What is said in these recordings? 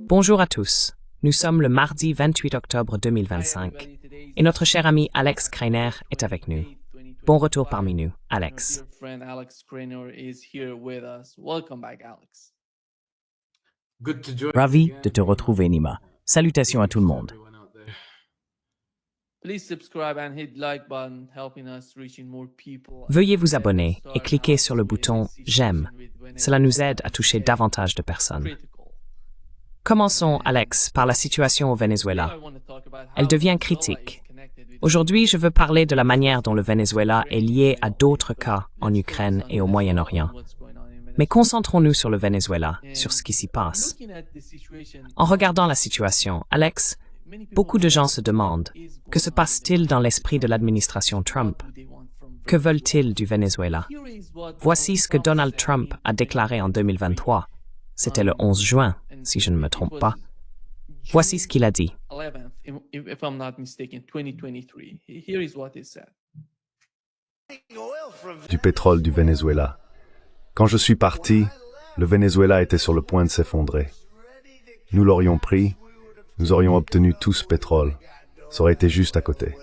Bonjour à tous. Nous sommes le mardi 28 octobre 2025 et notre cher ami Alex Kreiner est avec nous. Bon retour parmi nous, Alex. Ravi de te retrouver, Nima. Salutations à tout le monde. Veuillez vous abonner et cliquer sur le bouton « J'aime ». Cela nous aide à toucher davantage de personnes. Commençons, Alex, par la situation au Venezuela. Elle devient critique. Aujourd'hui, je veux parler de la manière dont le Venezuela est lié à d'autres cas en Ukraine et au Moyen-Orient. Mais concentrons-nous sur le Venezuela, sur ce qui s'y passe. En regardant la situation, Alex, beaucoup de gens se demandent « Que se passe-t-il dans l'esprit de l'administration Trump? Que veulent-ils du Venezuela ?» Voici ce que Donald Trump a déclaré en 2023. C'était le 11 juin, si je ne me trompe pas. Voici ce qu'il a dit. Du pétrole du Venezuela. Quand je suis parti, le Venezuela était sur le point de s'effondrer. Nous l'aurions pris, nous aurions obtenu tout ce pétrole. Ça aurait été juste à côté.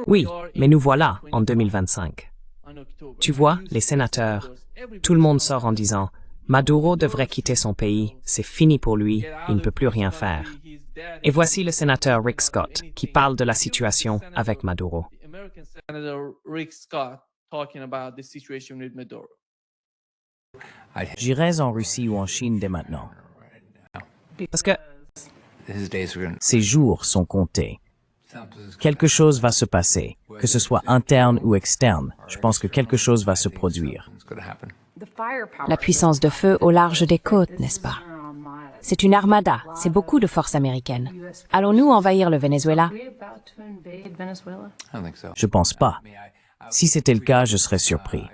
Oui, mais nous voilà en 2025. Tu vois, les sénateurs, tout le monde sort en disant « Maduro devrait quitter son pays, c'est fini pour lui, il ne peut plus rien faire ». Et voici le sénateur Rick Scott qui parle de la situation avec Maduro. J'irai en Russie ou en Chine dès maintenant. Parce que Ces jours sont comptés. Quelque chose va se passer, que ce soit interne ou externe. Je pense que quelque chose va se produire. La puissance de feu au large des côtes, n'est-ce pas? C'est une armada, c'est beaucoup de forces américaines. Allons-nous envahir le Venezuela? Je pense pas. Si c'était le cas, je serais surpris.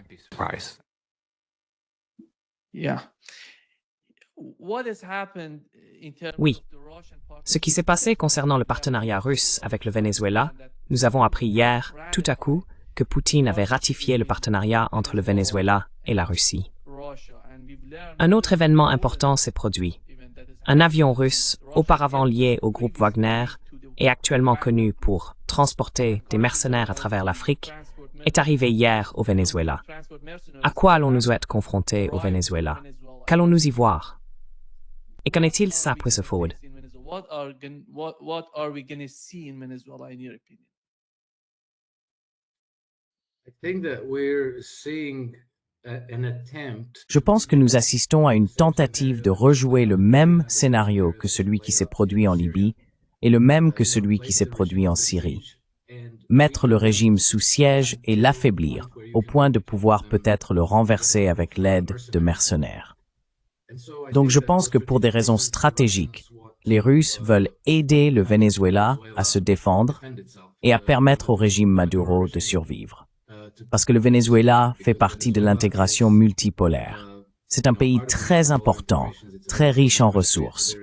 oui, ce qui s'est passé concernant le partenariat russe avec le Venezuela, nous avons appris hier, tout à coup, que Poutine avait ratifié le partenariat entre le Venezuela et la Russie. Un autre événement important s'est produit. Un avion russe, auparavant lié au groupe Wagner et actuellement connu pour transporter des mercenaires à travers l'Afrique, est arrivé hier au Venezuela. À quoi allons-nous être confrontés au Venezuela? Qu'allons-nous y voir? Et qu'en est-il ça, Puisse Ford? Je pense que nous assistons à une tentative de rejouer le même scénario que celui qui s'est produit en Libye et le même que celui qui s'est produit en Syrie. Mettre le régime sous siège et l'affaiblir au point de pouvoir peut-être le renverser avec l'aide de mercenaires. Donc je pense que pour des raisons stratégiques, les Russes veulent aider le Venezuela à se défendre et à permettre au régime Maduro de survivre. Parce que le Venezuela fait partie de l'intégration multipolaire. C'est un pays très important, très riche en ressources.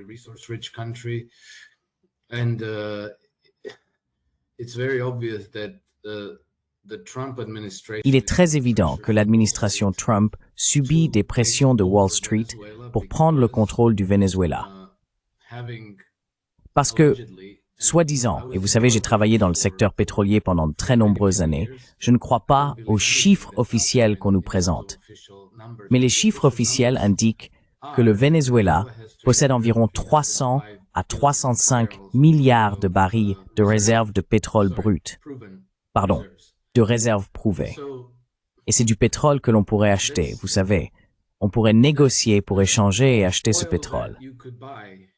Il est très évident que l'administration Trump subit des pressions de Wall Street pour prendre le contrôle du Venezuela. Parce que, soi-disant, et vous savez, j'ai travaillé dans le secteur pétrolier pendant de très nombreuses années, je ne crois pas aux chiffres officiels qu'on nous présente. Mais les chiffres officiels indiquent que le Venezuela possède environ 300 à 305 milliards de barils de réserves de pétrole brut. Pardon, de réserves prouvées. Et c'est du pétrole que l'on pourrait acheter, vous savez. On pourrait négocier pour échanger et acheter ce pétrole.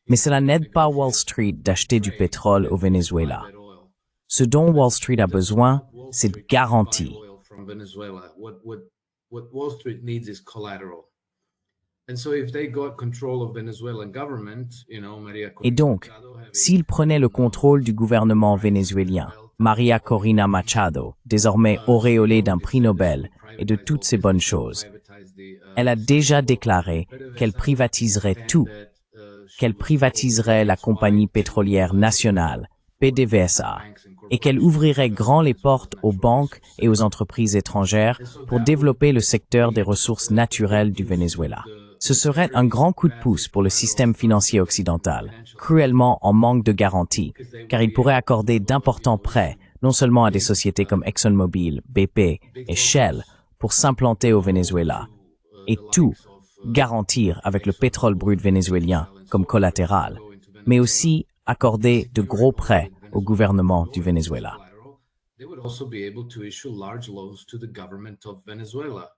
Mais cela n'aide pas Wall Street d'acheter du pétrole au Venezuela. Ce dont Wall Street a besoin, c'est de garanties. Et donc, s'ils prenaient le contrôle du gouvernement vénézuélien, Maria Corina Machado, désormais auréolée d'un prix Nobel et de toutes ces bonnes choses, elle a déjà déclaré qu'elle privatiserait tout, qu'elle privatiserait la compagnie pétrolière nationale, PDVSA, et qu'elle ouvrirait grand les portes aux banques et aux entreprises étrangères pour développer le secteur des ressources naturelles du Venezuela. Ce serait un grand coup de pouce pour le système financier occidental, cruellement en manque de garantie, car il pourrait accorder d'importants prêts, non seulement à des sociétés comme ExxonMobil, BP et Shell, pour s'implanter au Venezuela, et tout garantir avec le pétrole brut vénézuélien comme collatéral, mais aussi accorder de gros prêts au gouvernement du Venezuela. They would also be able to issue large loans to the government of Venezuela.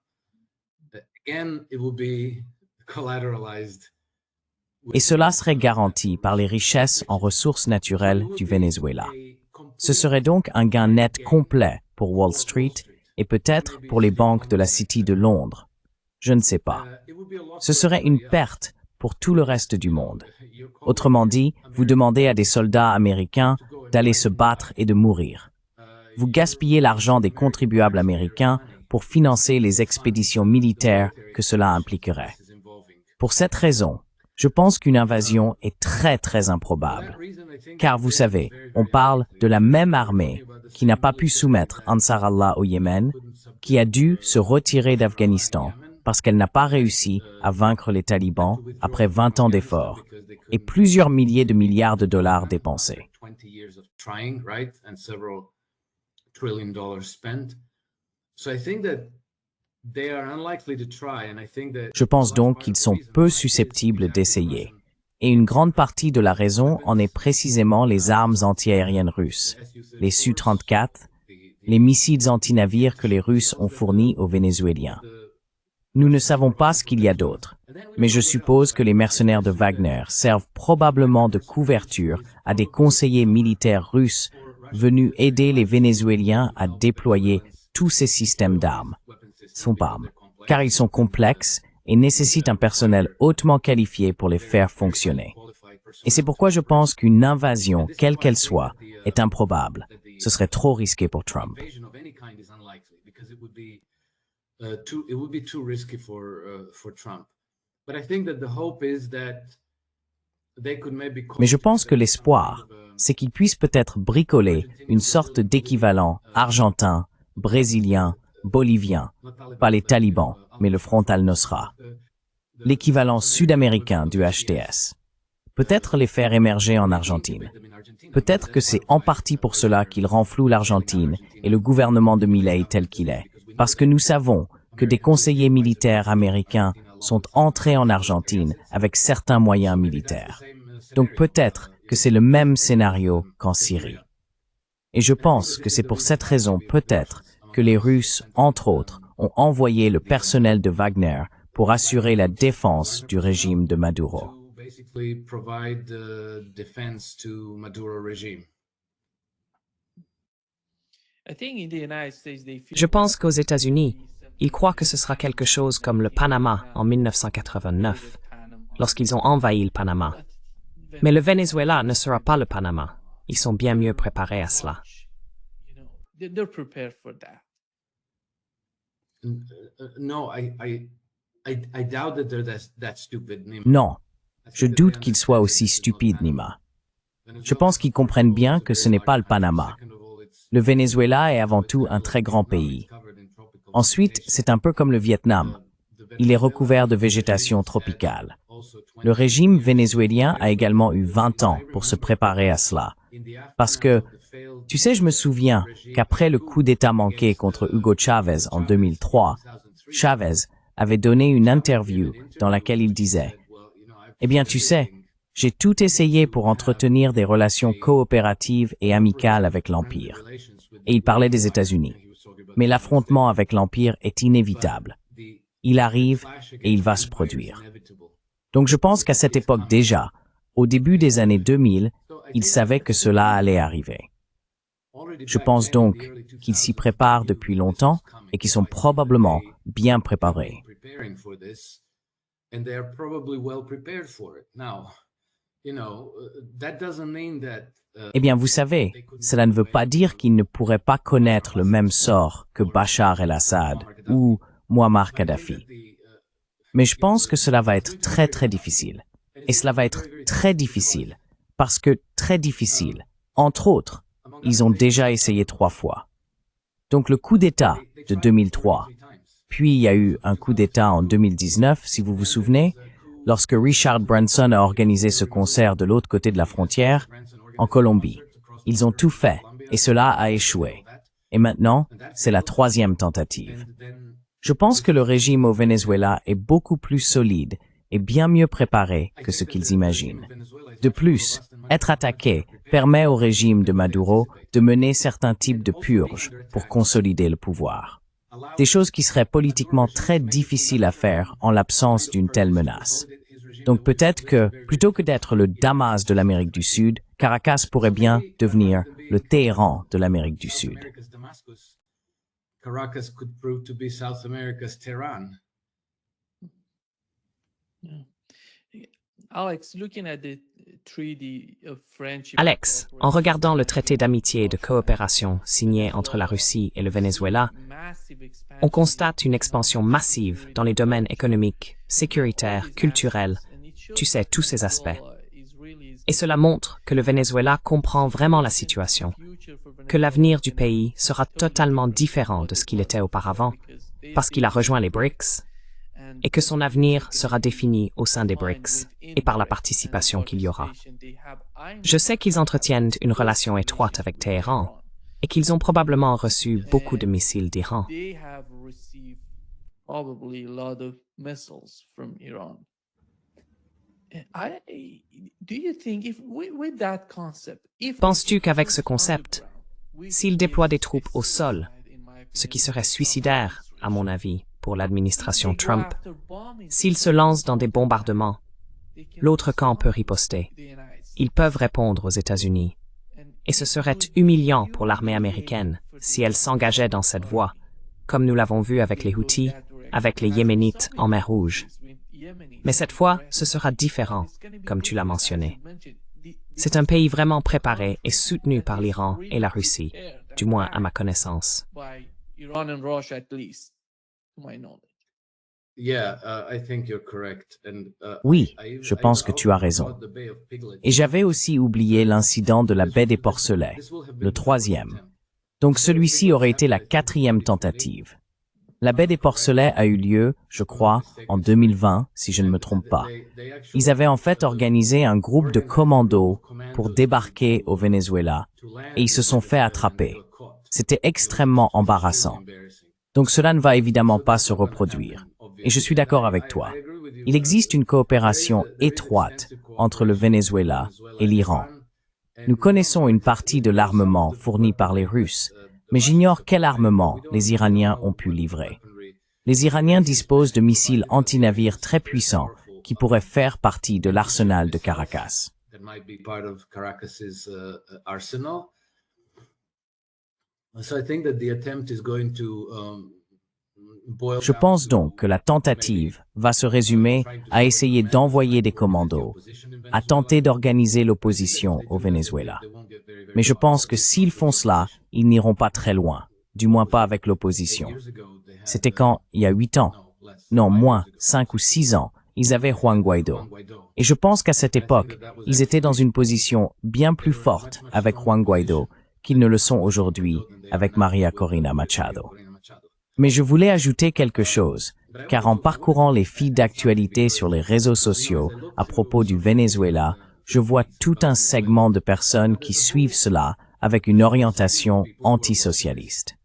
Again, it will be collateralized. Et cela serait garanti par les richesses en ressources naturelles du Venezuela. Ce serait donc un gain net complet pour Wall Street et peut-être pour les banques de la City de Londres. Je ne sais pas. Ce serait une perte pour tout le reste du monde. Autrement dit, vous demandez à des soldats américains d'aller se battre et de mourir. Vous gaspillez l'argent des contribuables américains pour financer les expéditions militaires que cela impliquerait. Pour cette raison, je pense qu'une invasion est très improbable. Car vous savez, on parle de la même armée qui n'a pas pu soumettre Ansar Allah au Yémen, qui a dû se retirer d'Afghanistan parce qu'elle n'a pas réussi à vaincre les talibans après 20 ans d'efforts et plusieurs milliers de milliards de dollars dépensés. Je pense donc qu'ils sont peu susceptibles d'essayer. Et une grande partie de la raison en est précisément les armes antiaériennes russes, les Su-34, les missiles anti-navires que les Russes ont fournis aux Vénézuéliens. Nous ne savons pas ce qu'il y a d'autre, mais je suppose que les mercenaires de Wagner servent probablement de couverture à des conseillers militaires russes venus aider les Vénézuéliens à déployer tous ces systèmes d'armes, car ils sont complexes et nécessitent un personnel hautement qualifié pour les faire fonctionner. Et c'est pourquoi je pense qu'une invasion, quelle qu'elle soit, est improbable. Ce serait trop risqué pour Trump. Mais je pense que l'espoir, c'est qu'ils puissent peut-être bricoler une sorte d'équivalent argentin, brésilien, bolivien, pas les talibans, mais le Front al-Nosra, l'équivalent sud-américain du HTS. Peut-être les faire émerger en Argentine. Peut-être que c'est en partie pour cela qu'ils renflouent l'Argentine et le gouvernement de Milei tel qu'il est, parce que nous savons que des conseillers militaires américains sont entrés en Argentine avec certains moyens militaires. Donc peut-être que c'est le même scénario qu'en Syrie. Et je pense que c'est pour cette raison peut-être que les Russes, entre autres, ont envoyé le personnel de Wagner pour assurer la défense du régime de Maduro. Je pense qu'aux États-Unis, ils croient que ce sera quelque chose comme le Panama en 1989, lorsqu'ils ont envahi le Panama. Mais le Venezuela ne sera pas le Panama. Ils sont bien mieux préparés à cela. Non, je doute qu'ils soient aussi stupides, Nima. Je pense qu'ils comprennent bien que ce n'est pas le Panama. Le Venezuela est avant tout un très grand pays. Ensuite, c'est un peu comme le Vietnam. Il est recouvert de végétation tropicale. Le régime vénézuélien a également eu 20 ans pour se préparer à cela. Parce que, tu sais, je me souviens qu'après le coup d'État manqué contre Hugo Chavez en 2003, Chavez avait donné une interview dans laquelle il disait « Eh bien, tu sais, j'ai tout essayé pour entretenir des relations coopératives et amicales avec l'Empire. » Et il parlait des États-Unis. Mais l'affrontement avec l'Empire est inévitable. Il arrive et il va se produire. Donc je pense qu'à cette époque déjà, au début des années 2000, ils savaient que cela allait arriver. Je pense donc qu'ils s'y préparent depuis longtemps et qu'ils sont probablement bien préparés. Eh bien, vous savez, cela ne veut pas dire qu'ils ne pourraient pas connaître le même sort que Bachar el-Assad ou Muammar Kadhafi. Mais je pense que cela va être très difficile. Et cela va être très difficile, parce que très difficile, Entre autres, ils ont déjà essayé 3 fois. Donc le coup d'État de 2003, puis il y a eu un coup d'État en 2019, si vous vous souvenez, lorsque Richard Branson a organisé ce concert de l'autre côté de la frontière, en Colombie. Ils ont tout fait, et cela a échoué. Et maintenant, c'est la 3e tentative. Je pense que le régime au Venezuela est beaucoup plus solide et bien mieux préparé que ce qu'ils imaginent. De plus, être attaqué permet au régime de Maduro de mener certains types de purges pour consolider le pouvoir. Des choses qui seraient politiquement très difficiles à faire en l'absence d'une telle menace. Donc peut-être que, plutôt que d'être le Damas de l'Amérique du Sud, Caracas pourrait bien devenir le Téhéran de l'Amérique du Sud. Caracas could prove to be South America's Tehran. Alex, en regardant le traité d'amitié et de coopération signé entre la Russie et le Venezuela, on constate une expansion massive dans les domaines économiques, sécuritaires, culturels, tu sais, tous ces aspects. Et cela montre que le Venezuela comprend vraiment la situation, que l'avenir du pays sera totalement différent de ce qu'il était auparavant, parce qu'il a rejoint les BRICS, et que son avenir sera défini au sein des BRICS et par la participation qu'il y aura. Je sais qu'ils entretiennent une relation étroite avec Téhéran et qu'ils ont probablement reçu beaucoup de missiles d'Iran. Penses-tu qu'avec ce concept, s'ils déploient des troupes au sol, ce qui serait suicidaire, à mon avis, pour l'administration Trump, s'ils se lancent dans des bombardements, l'autre camp peut riposter. Ils peuvent répondre aux États-Unis. Et ce serait humiliant pour l'armée américaine si elle s'engageait dans cette voie, comme nous l'avons vu avec les Houthis, avec les Yéménites en mer Rouge. Mais cette fois, ce sera différent, comme tu l'as mentionné. C'est un pays vraiment préparé et soutenu par l'Iran et la Russie, du moins à ma connaissance. Oui, je pense que tu as raison. Et j'avais aussi oublié l'incident de la baie des Porcelets, le 3e. Donc celui-ci aurait été la 4e tentative. La baie des Porcelets a eu lieu, je crois, en 2020, si je ne me trompe pas. Ils avaient en fait organisé un groupe de commandos pour débarquer au Venezuela, et ils se sont fait attraper. C'était extrêmement embarrassant. Donc cela ne va évidemment pas se reproduire. Et je suis d'accord avec toi. Il existe une coopération étroite entre le Venezuela et l'Iran. Nous connaissons une partie de l'armement fourni par les Russes, mais j'ignore quel armement les Iraniens ont pu livrer. Les Iraniens disposent de missiles anti-navires très puissants qui pourraient faire partie de l'arsenal de Caracas. Je pense donc que la tentative va se résumer à essayer d'envoyer des commandos, à tenter d'organiser l'opposition au Venezuela. Mais je pense que s'ils font cela, ils n'iront pas très loin, du moins pas avec l'opposition. C'était quand, il y a 8 ans, non moins, 5 ou 6 ans, ils avaient Juan Guaidó. Et je pense qu'à cette époque, ils étaient dans une position bien plus forte avec Juan Guaidó qu'ils ne le sont aujourd'hui avec María Corina Machado. Mais je voulais ajouter quelque chose, car en parcourant les feeds d'actualité sur les réseaux sociaux à propos du Venezuela, je vois tout un segment de personnes qui suivent cela avec une orientation antisocialiste.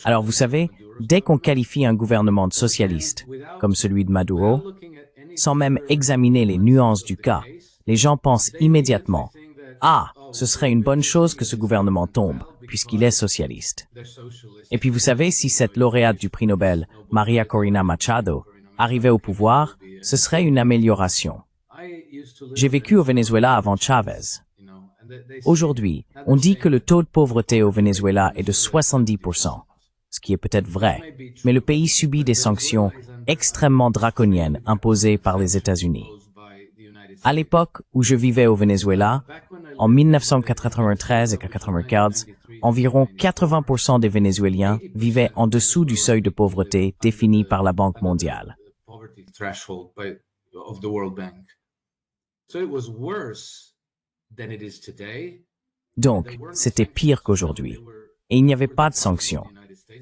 Alors vous savez, dès qu'on qualifie un gouvernement de socialiste, comme celui de Maduro, sans même examiner les nuances du cas, les gens pensent immédiatement « Ah, ce serait une bonne chose que ce gouvernement tombe, puisqu'il est socialiste. » Et puis vous savez, si cette lauréate du prix Nobel, María Corina Machado, arrivait au pouvoir, ce serait une amélioration. J'ai vécu au Venezuela avant Chavez. Aujourd'hui, on dit que le taux de pauvreté au Venezuela est de 70%, ce qui est peut-être vrai, mais le pays subit des sanctions extrêmement draconiennes imposées par les États-Unis. À l'époque où je vivais au Venezuela, en 1993 et 1995, environ 80% des Vénézuéliens vivaient en dessous du seuil de pauvreté défini par la Banque mondiale. threshold of the World Bank. So it was worse than it is today. Donc, c'était pire qu'aujourd'hui. Et il n'y avait pas de sanctions.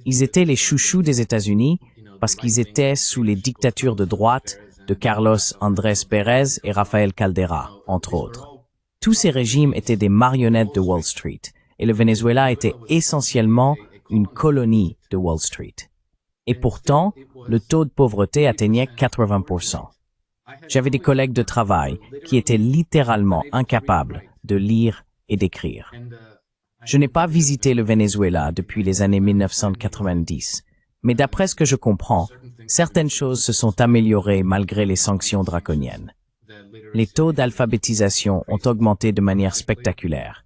Ils étaient les chouchous des États-Unis parce qu'ils étaient sous les dictatures de droite de Carlos Andrés Pérez et Rafael Caldera, entre autres. Tous ces régimes étaient des marionnettes de Wall Street, et le Venezuela était essentiellement une colonie de Wall Street. Et pourtant, le taux de pauvreté atteignait 80%. J'avais des collègues de travail qui étaient littéralement incapables de lire et d'écrire. Je n'ai pas visité le Venezuela depuis les années 1990, mais d'après ce que je comprends, certaines choses se sont améliorées malgré les sanctions draconiennes. Les taux d'alphabétisation ont augmenté de manière spectaculaire.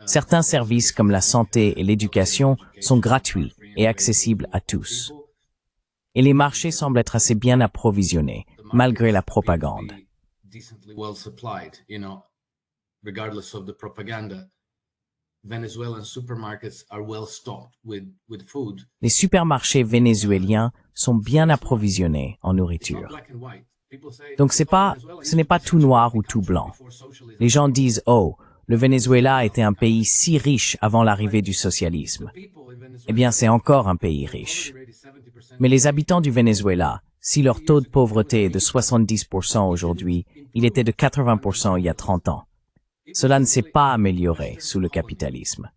Certains services comme la santé et l'éducation sont gratuits et accessibles à tous. Et les marchés semblent être assez bien approvisionnés, malgré la propagande. Les supermarchés vénézuéliens sont bien approvisionnés en nourriture. Donc ce n'est pas tout noir ou tout blanc. Les gens disent « Oh, le Venezuela était un pays si riche avant l'arrivée du socialisme. » Eh bien, c'est encore un pays riche. Mais les habitants du Venezuela, si leur taux de pauvreté est de 70% aujourd'hui, il était de 80% il y a 30 ans. Cela ne s'est pas amélioré sous le capitalisme.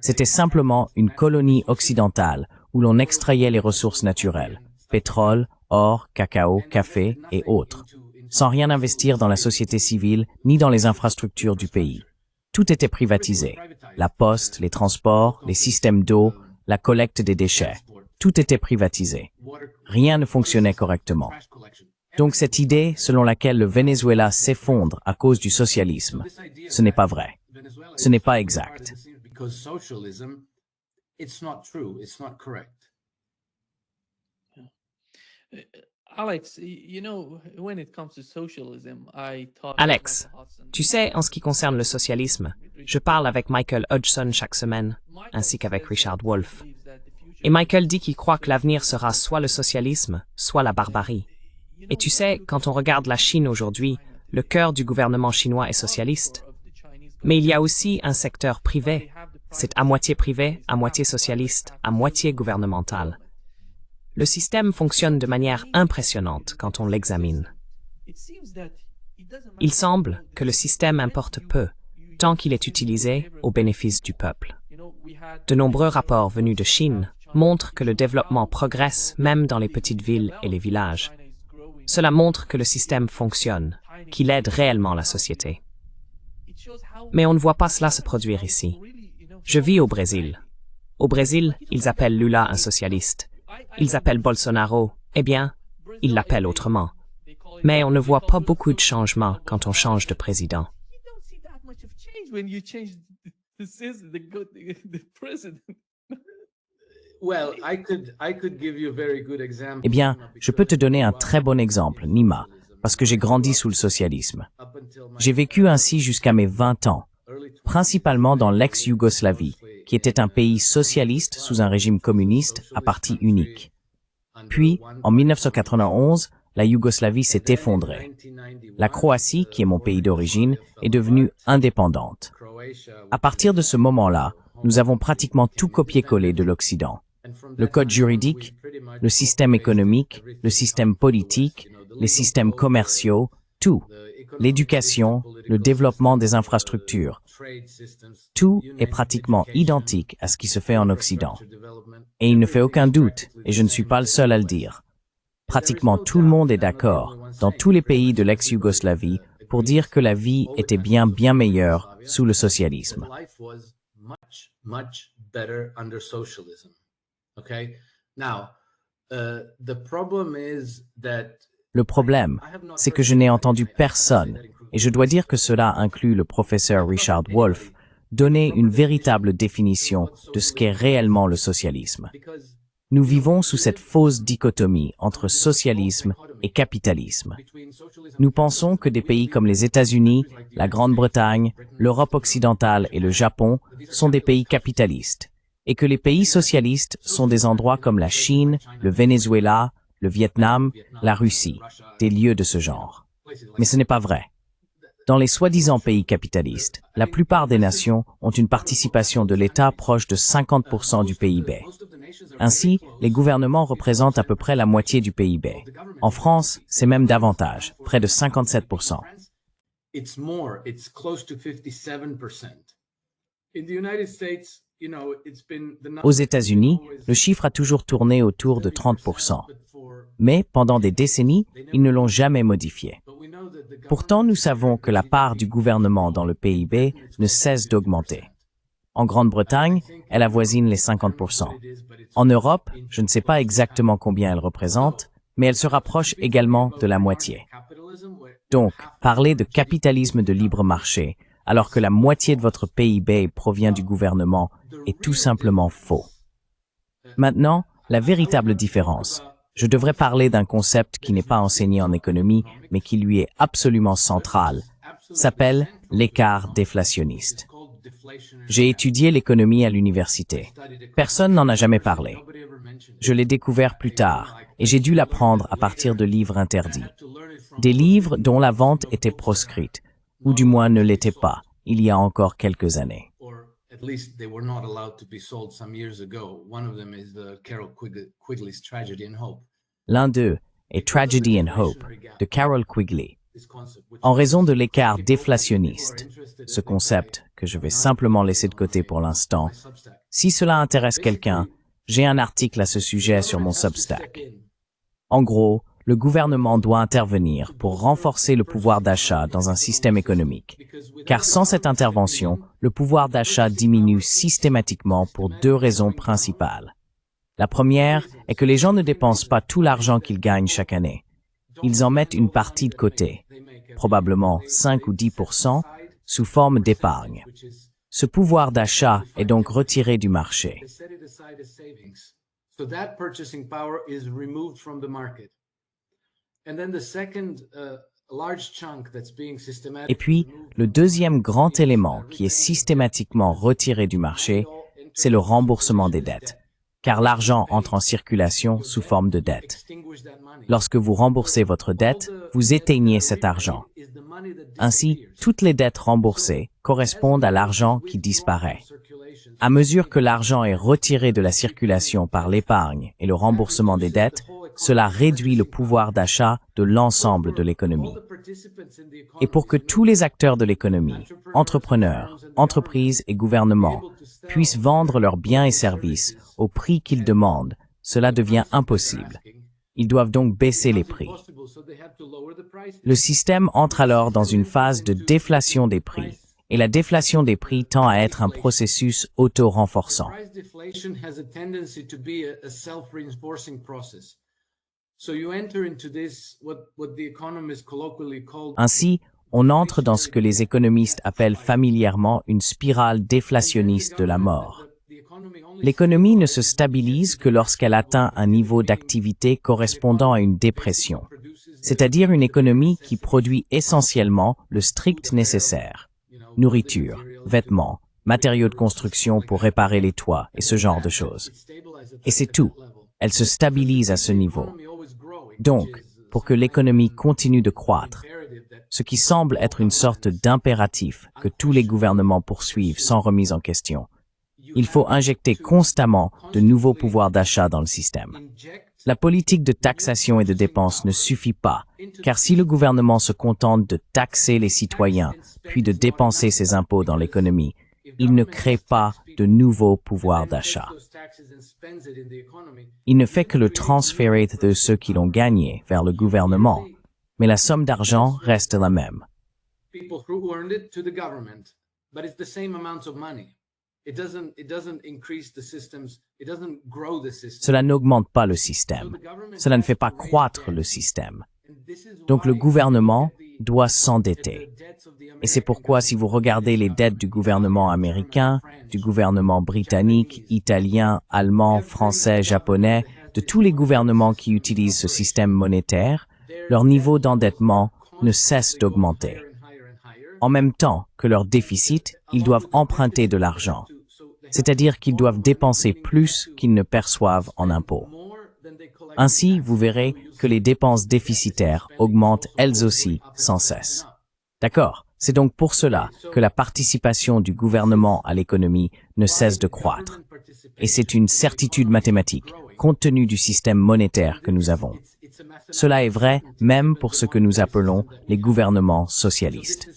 C'était simplement une colonie occidentale où l'on extrayait les ressources naturelles, pétrole, or, cacao, café et autres, sans rien investir dans la société civile ni dans les infrastructures du pays. Tout était privatisé. La poste, les transports, les systèmes d'eau, la collecte des déchets. Tout était privatisé. Rien ne fonctionnait correctement. Donc cette idée selon laquelle le Venezuela s'effondre à cause du socialisme, ce n'est pas vrai. Ce n'est pas exact. Alex, tu sais, en ce qui concerne le socialisme, je parle avec Michael Hodgson chaque semaine, ainsi qu'avec Richard Wolff. Et Michael dit qu'il croit que l'avenir sera soit le socialisme, soit la barbarie. Et tu sais, quand on regarde la Chine aujourd'hui, le cœur du gouvernement chinois est socialiste. Mais il y a aussi un secteur privé. C'est à moitié privé, à moitié socialiste, à moitié gouvernemental. Le système fonctionne de manière impressionnante quand on l'examine. Il semble que le système importe peu, tant qu'il est utilisé au bénéfice du peuple. De nombreux rapports venus de Chine montrent que le développement progresse même dans les petites villes et les villages. Cela montre que le système fonctionne, qu'il aide réellement la société. Mais on ne voit pas cela se produire ici. Je vis au Brésil. Au Brésil, ils appellent Lula un socialiste. Ils appellent Bolsonaro, eh bien, ils l'appellent autrement. Mais on ne voit pas beaucoup de changements quand on change de président. Eh bien, je peux te donner un très bon exemple, Nima, parce que j'ai grandi sous le socialisme. J'ai vécu ainsi jusqu'à mes 20 ans, principalement dans l'ex-Yougoslavie, qui était un pays socialiste sous un régime communiste à parti unique. Puis, en 1991, la Yougoslavie s'est effondrée. La Croatie, qui est mon pays d'origine, est devenue indépendante. À partir de ce moment-là, nous avons pratiquement tout copié-collé de l'Occident. Le code juridique, le système économique, le système politique, les systèmes commerciaux, tout. L'éducation, le développement des infrastructures. Tout est pratiquement identique à ce qui se fait en Occident. Et il ne fait aucun doute, et je ne suis pas le seul à le dire. Pratiquement tout le monde est d'accord, dans tous les pays de l'ex-Yougoslavie, pour dire que la vie était bien meilleure sous le socialisme. Le problème, c'est que je n'ai entendu personne, et je dois dire que cela inclut le professeur Richard Wolff, donner une véritable définition de ce qu'est réellement le socialisme. Nous vivons sous cette fausse dichotomie entre socialisme et capitalisme. Nous pensons que des pays comme les États-Unis, la Grande-Bretagne, l'Europe occidentale et le Japon sont des pays capitalistes, et que les pays socialistes sont des endroits comme la Chine, le Venezuela, le Vietnam, la Russie, des lieux de ce genre. Mais ce n'est pas vrai. Dans les soi-disant pays capitalistes, la plupart des nations ont une participation de l'État proche de 50% du PIB. Ainsi, les gouvernements représentent à peu près la moitié du PIB. En France, c'est même davantage, près de 57%. Aux États-Unis, le chiffre a toujours tourné autour de 30%. Mais pendant des décennies, ils ne l'ont jamais modifié. Pourtant, nous savons que la part du gouvernement dans le PIB ne cesse d'augmenter. En Grande-Bretagne, elle avoisine les 50%. En Europe, je ne sais pas exactement combien elle représente, mais elle se rapproche également de la moitié. Donc, parler de capitalisme de libre marché, alors que la moitié de votre PIB provient du gouvernement, est tout simplement faux. Maintenant, la véritable différence. Je devrais parler d'un concept qui n'est pas enseigné en économie, mais qui lui est absolument central, s'appelle l'écart déflationniste. J'ai étudié l'économie à l'université. Personne n'en a jamais parlé. Je l'ai découvert plus tard, et j'ai dû l'apprendre à partir de livres interdits. Des livres dont la vente était proscrite, ou du moins ne l'était pas, il y a encore quelques années. L'un d'eux est Tragedy and Hope, de Carroll Quigley. En raison de l'écart déflationniste, ce concept que je vais simplement laisser de côté pour l'instant, si cela intéresse quelqu'un, j'ai un article à ce sujet sur mon Substack. En gros, le gouvernement doit intervenir pour renforcer le pouvoir d'achat dans un système économique, car sans cette intervention, le pouvoir d'achat diminue systématiquement pour deux raisons principales. La première est que les gens ne dépensent pas tout l'argent qu'ils gagnent chaque année. Ils en mettent une partie de côté, probablement 5 ou 10%, sous forme d'épargne. Ce pouvoir d'achat est donc retiré du marché. Et puis, le deuxième grand élément qui est systématiquement retiré du marché, c'est le remboursement des dettes, car l'argent entre en circulation sous forme de dette. Lorsque vous remboursez votre dette, vous éteignez cet argent. Ainsi, toutes les dettes remboursées correspondent à l'argent qui disparaît. À mesure que l'argent est retiré de la circulation par l'épargne et le remboursement des dettes, cela réduit le pouvoir d'achat de l'ensemble de l'économie. Et pour que tous les acteurs de l'économie, entrepreneurs, entreprises et gouvernements, puissent vendre leurs biens et services au prix qu'ils demandent, cela devient impossible. Ils doivent donc baisser les prix. Le système entre alors dans une phase de déflation des prix, et la déflation des prix tend à être un processus auto-renforçant. Ainsi, on entre dans ce que les économistes appellent familièrement une spirale déflationniste de la mort. L'économie ne se stabilise que lorsqu'elle atteint un niveau d'activité correspondant à une dépression, c'est-à-dire une économie qui produit essentiellement le strict nécessaire, nourriture, vêtements, matériaux de construction pour réparer les toits et ce genre de choses. Et c'est tout. Elle se stabilise à ce niveau. Donc, pour que l'économie continue de croître, ce qui semble être une sorte d'impératif que tous les gouvernements poursuivent sans remise en question, il faut injecter constamment de nouveaux pouvoirs d'achat dans le système. La politique de taxation et de dépenses ne suffit pas, car si le gouvernement se contente de taxer les citoyens, puis de dépenser ses impôts dans l'économie, il ne crée pas de nouveaux pouvoirs d'achat. Il ne fait que le transférer de ceux qui l'ont gagné vers le gouvernement, mais la somme d'argent reste la même. Cela n'augmente pas le système. Cela ne fait pas croître le système. Donc le gouvernement doit s'endetter. Et c'est pourquoi si vous regardez les dettes du gouvernement américain, du gouvernement britannique, italien, allemand, français, japonais, de tous les gouvernements qui utilisent ce système monétaire, leur niveau d'endettement ne cesse d'augmenter. En même temps que leur déficit, ils doivent emprunter de l'argent. C'est-à-dire qu'ils doivent dépenser plus qu'ils ne perçoivent en impôts. Ainsi, vous verrez que les dépenses déficitaires augmentent elles aussi sans cesse. D'accord? C'est donc pour cela que la participation du gouvernement à l'économie ne cesse de croître. Et c'est une certitude mathématique, compte tenu du système monétaire que nous avons. Cela est vrai même pour ce que nous appelons les gouvernements socialistes.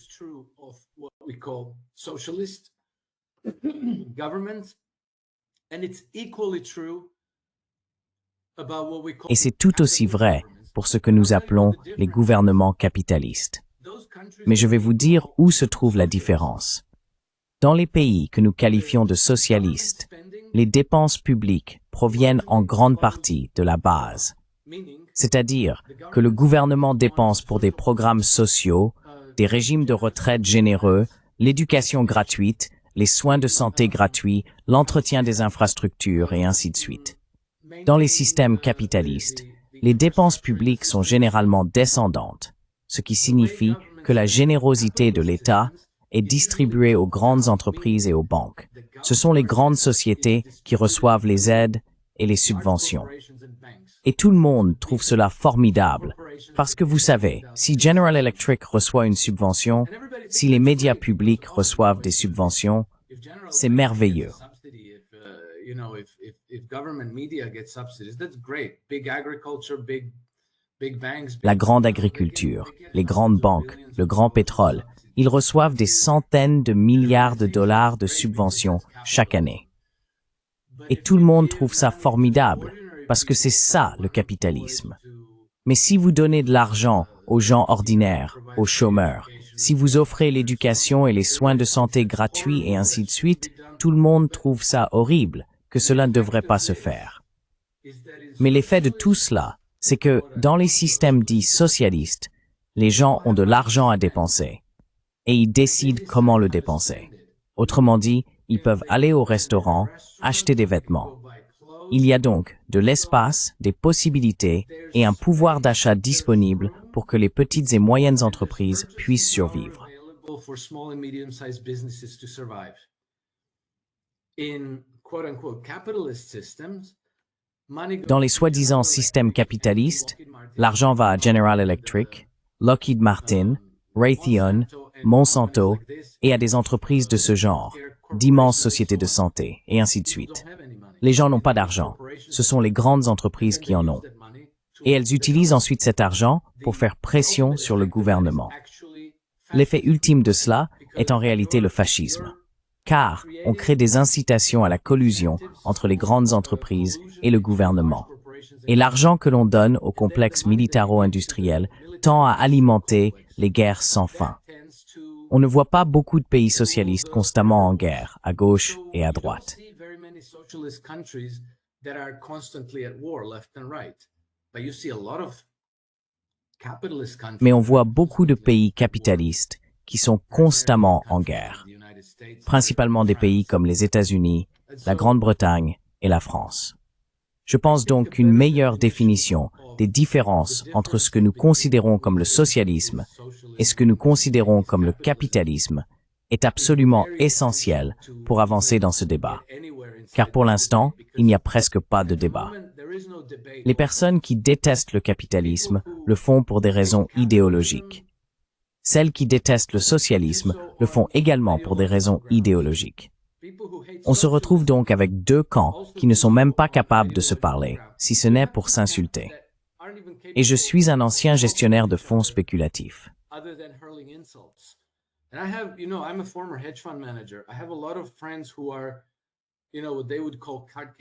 Et c'est tout aussi vrai pour ce que nous appelons les gouvernements capitalistes. Mais je vais vous dire où se trouve la différence. Dans les pays que nous qualifions de socialistes, les dépenses publiques proviennent en grande partie de la base. C'est-à-dire que le gouvernement dépense pour des programmes sociaux, des régimes de retraite généreux, l'éducation gratuite, les soins de santé gratuits, l'entretien des infrastructures et ainsi de suite. Dans les systèmes capitalistes, les dépenses publiques sont généralement descendantes, ce qui signifie que la générosité de l'État est distribuée aux grandes entreprises et aux banques. Ce sont les grandes sociétés qui reçoivent les aides et les subventions. Et tout le monde trouve cela formidable, parce que vous savez, si General Electric reçoit une subvention, si les médias publics reçoivent des subventions, c'est merveilleux. La grande agriculture, les grandes banques, le grand pétrole, ils reçoivent des centaines de milliards de dollars de subventions chaque année. Et tout le monde trouve ça formidable, parce que c'est ça le capitalisme. Mais si vous donnez de l'argent aux gens ordinaires, aux chômeurs, si vous offrez l'éducation et les soins de santé gratuits et ainsi de suite, tout le monde trouve ça horrible, que cela ne devrait pas se faire. Mais l'effet de tout cela, c'est que dans les systèmes dits socialistes, les gens ont de l'argent à dépenser et ils décident comment le dépenser. Autrement dit, ils peuvent aller au restaurant, acheter des vêtements. Il y a donc de l'espace, des possibilités et un pouvoir d'achat disponible pour que les petites et moyennes entreprises puissent survivre. Dans les soi-disant systèmes capitalistes, l'argent va à General Electric, Lockheed Martin, Raytheon, Monsanto et à des entreprises de ce genre, d'immenses sociétés de santé, et ainsi de suite. Les gens n'ont pas d'argent, ce sont les grandes entreprises qui en ont. Et elles utilisent ensuite cet argent pour faire pression sur le gouvernement. L'effet ultime de cela est en réalité le fascisme. Car on crée des incitations à la collusion entre les grandes entreprises et le gouvernement. Et l'argent que l'on donne au complexe militaro-industriel tend à alimenter les guerres sans fin. On ne voit pas beaucoup de pays socialistes constamment en guerre, à gauche et à droite. Mais on voit beaucoup de pays capitalistes qui sont constamment en guerre, principalement des pays comme les États-Unis, la Grande-Bretagne et la France. Je pense donc qu'une meilleure définition des différences entre ce que nous considérons comme le socialisme et ce que nous considérons comme le capitalisme est absolument essentielle pour avancer dans ce débat. Car pour l'instant, il n'y a presque pas de débat. Les personnes qui détestent le capitalisme le font pour des raisons idéologiques. Celles qui détestent le socialisme le font également pour des raisons idéologiques. On se retrouve donc avec deux camps qui ne sont même pas capables de se parler, si ce n'est pour s'insulter. Et je suis un ancien gestionnaire de fonds spéculatifs.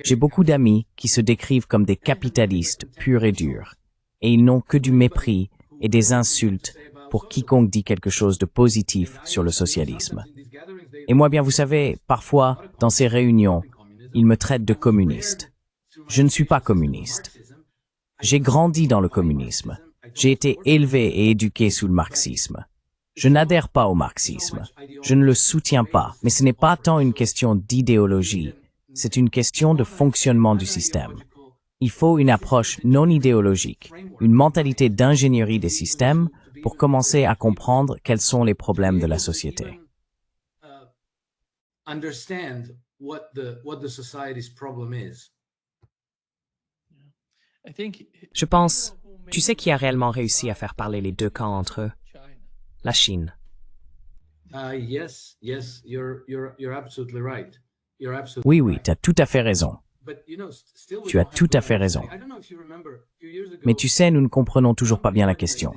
J'ai beaucoup d'amis qui se décrivent comme des capitalistes purs et durs, et ils n'ont que du mépris et des insultes pour quiconque dit quelque chose de positif sur le socialisme. Et moi, bien, vous savez, parfois, dans ces réunions, ils me traitent de communiste. Je ne suis pas communiste. J'ai grandi dans le communisme. J'ai été élevé et éduqué sous le marxisme. Je n'adhère pas au marxisme. Je ne le soutiens pas, mais ce n'est pas tant une question d'idéologie, c'est une question de fonctionnement du système. Il faut une approche non idéologique, une mentalité d'ingénierie des systèmes pour commencer à comprendre quels sont les problèmes de la société. Je pense, tu sais qui a réellement réussi à faire parler les deux camps entre eux? La Chine. Yes, you're absolutely right. You're absolutely Oui, oui, right. tu as tout à fait raison. Tu as tout à fait raison. Mais tu sais, nous ne comprenons toujours pas bien la question.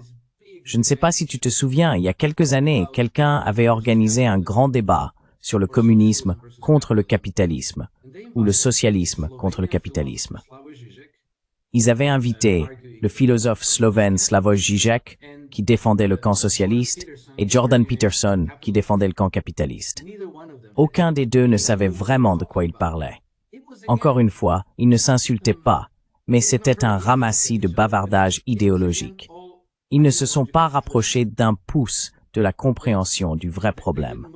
Je ne sais pas si tu te souviens, il y a quelques années, quelqu'un avait organisé un grand débat sur le communisme contre le capitalisme, ou le socialisme contre le capitalisme. Ils avaient invité le philosophe slovène Slavoj Žižek, qui défendait le camp socialiste, et Jordan Peterson, qui défendait le camp capitaliste. Aucun des deux ne savait vraiment de quoi il parlait. Encore une fois, ils ne s'insultaient pas, mais c'était un ramassis de bavardage idéologique. Ils ne se sont pas rapprochés d'un pouce de la compréhension du vrai problème.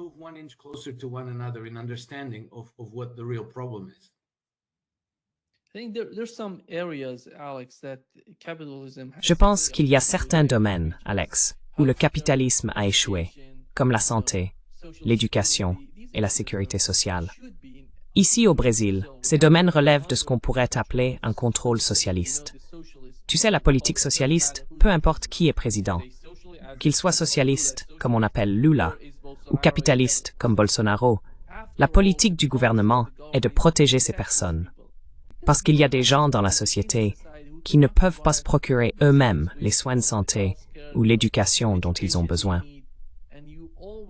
Je pense qu'il y a certains domaines, Alex, où le capitalisme a échoué, comme la santé, l'éducation et la sécurité sociale. Ici au Brésil, ces domaines relèvent de ce qu'on pourrait appeler un contrôle socialiste. Tu sais, la politique socialiste, peu importe qui est président, qu'il soit socialiste, comme on appelle Lula, ou capitaliste, comme Bolsonaro, la politique du gouvernement est de protéger ces personnes. Parce qu'il y a des gens dans la société qui ne peuvent pas se procurer eux-mêmes les soins de santé ou l'éducation dont ils ont besoin.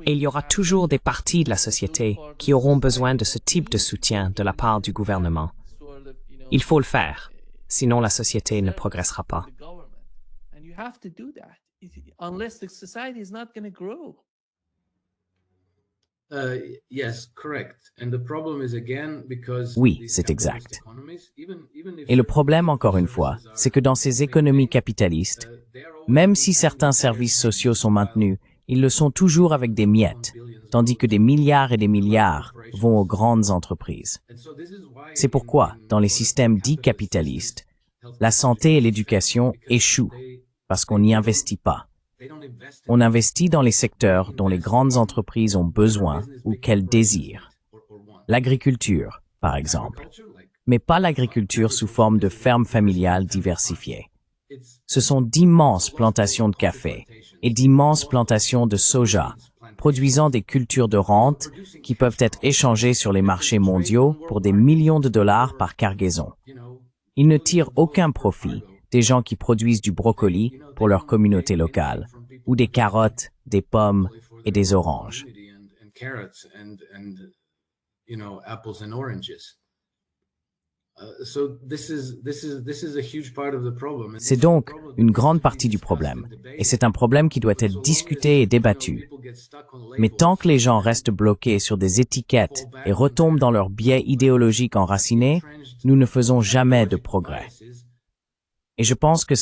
Et il y aura toujours des parties de la société qui auront besoin de ce type de soutien de la part du gouvernement. Il faut le faire, sinon la société ne progressera pas. Oui, c'est exact. Et le problème, encore une fois, c'est que dans ces économies capitalistes, même si certains services sociaux sont maintenus, ils le sont toujours avec des miettes, tandis que des milliards et des milliards vont aux grandes entreprises. C'est pourquoi, dans les systèmes dits capitalistes, la santé et l'éducation échouent, parce qu'on n'y investit pas. On investit dans les secteurs dont les grandes entreprises ont besoin ou qu'elles désirent. L'agriculture, par exemple, mais pas l'agriculture sous forme de fermes familiales diversifiées. Ce sont d'immenses plantations de café et d'immenses plantations de soja, produisant des cultures de rente qui peuvent être échangées sur les marchés mondiaux pour des millions de dollars par cargaison. Ils ne tirent aucun profit des gens qui produisent du brocoli pour leur communauté locale, ou des carottes, des pommes et des oranges. C'est donc une grande partie du problème, et c'est un problème qui doit être discuté et débattu. Mais tant que les gens restent bloqués sur des étiquettes et retombent dans leurs biais idéologiques enracinés, nous ne faisons jamais de progrès. Et je pense que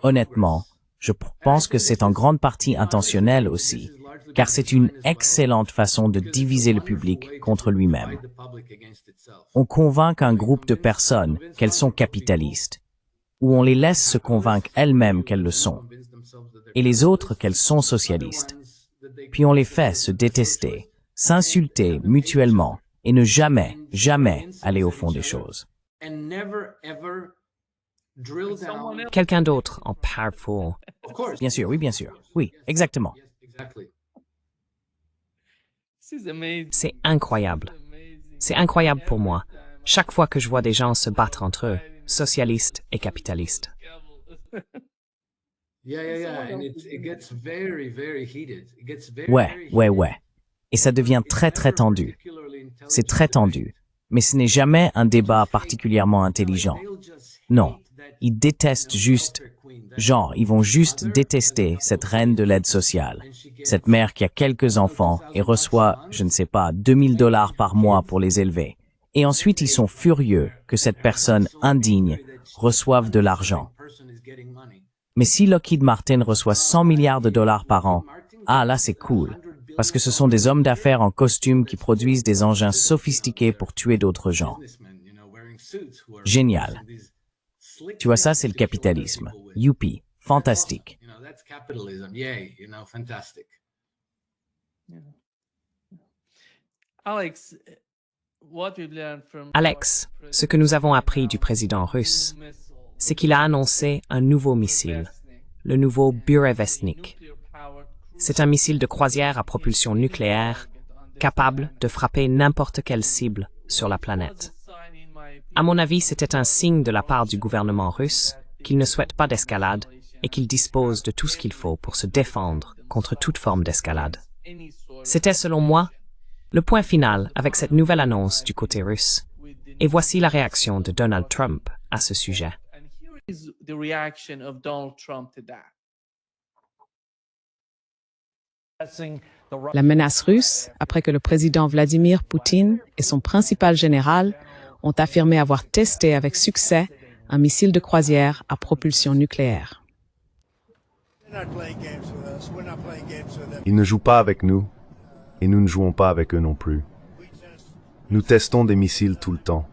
honnêtement, je pense que c'est en grande partie intentionnel aussi, car c'est une excellente façon de diviser le public contre lui-même. On convainc un groupe de personnes qu'elles sont capitalistes, ou on les laisse se convaincre elles-mêmes qu'elles le sont, et les autres qu'elles sont socialistes. Puis on les fait se détester, s'insulter mutuellement, et ne jamais, jamais aller au fond des choses. Quelqu'un d'autre en powerful. Bien sûr, oui, exactement. C'est incroyable. C'est incroyable pour moi. Chaque fois que je vois des gens se battre entre eux, socialistes et capitalistes. Ouais. Et ça devient très tendu. C'est très tendu. Mais ce n'est jamais un débat particulièrement intelligent. Non. Ils détestent juste, ils vont juste détester cette reine de l'aide sociale, cette mère qui a quelques enfants et reçoit, je ne sais pas, 2000 $ par mois pour les élever. Et ensuite, ils sont furieux que cette personne indigne reçoive de l'argent. Mais si Lockheed Martin reçoit 100 milliards de dollars par an, là c'est cool, parce que ce sont des hommes d'affaires en costume qui produisent des engins sophistiqués pour tuer d'autres gens. Génial. Tu vois, ça, c'est le capitalisme. Youpi, fantastique. Alex, ce que nous avons appris du président russe, c'est qu'il a annoncé un nouveau missile, le nouveau Burevestnik. C'est un missile de croisière à propulsion nucléaire, capable de frapper n'importe quelle cible sur la planète. À mon avis, c'était un signe de la part du gouvernement russe qu'il ne souhaite pas d'escalade et qu'il dispose de tout ce qu'il faut pour se défendre contre toute forme d'escalade. C'était, selon moi, le point final avec cette nouvelle annonce du côté russe. Et voici la réaction de Donald Trump à ce sujet. La menace russe, après que le président Vladimir Poutine et son principal général ont affirmé avoir testé avec succès un missile de croisière à propulsion nucléaire. Ils ne jouent pas avec nous, et nous ne jouons pas avec eux non plus. Nous testons des missiles tout le temps.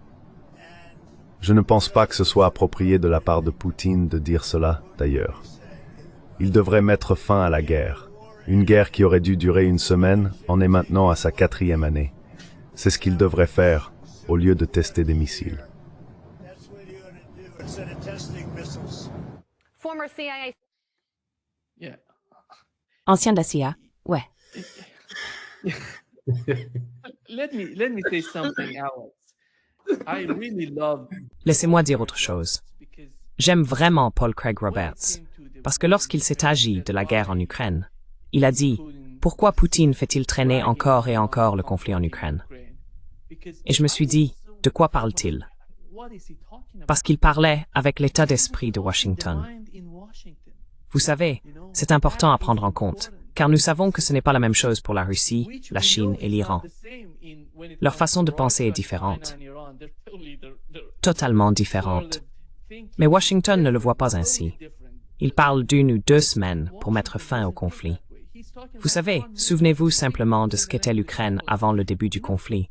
Je ne pense pas que ce soit approprié de la part de Poutine de dire cela, d'ailleurs. Il devrait mettre fin à la guerre. Une guerre qui aurait dû durer une semaine en est maintenant à sa 4e année. C'est ce qu'il devrait faire, au lieu de tester des missiles. Ancien de la CIA, ouais. Laissez-moi dire autre chose. J'aime vraiment Paul Craig Roberts, parce que lorsqu'il s'est agi de la guerre en Ukraine, il a dit « Pourquoi Poutine fait-il traîner encore et encore le conflit en Ukraine ?» Et je me suis dit « De quoi parle-t-il » Parce qu'il parlait avec l'état d'esprit de Washington. Vous savez, c'est important à prendre en compte, car nous savons que ce n'est pas la même chose pour la Russie, la Chine et l'Iran. Leur façon de penser est différente, totalement différente. Mais Washington ne le voit pas ainsi. Il parle d'1 ou 2 semaines pour mettre fin au conflit. Vous savez, souvenez-vous simplement de ce qu'était l'Ukraine avant le début du conflit.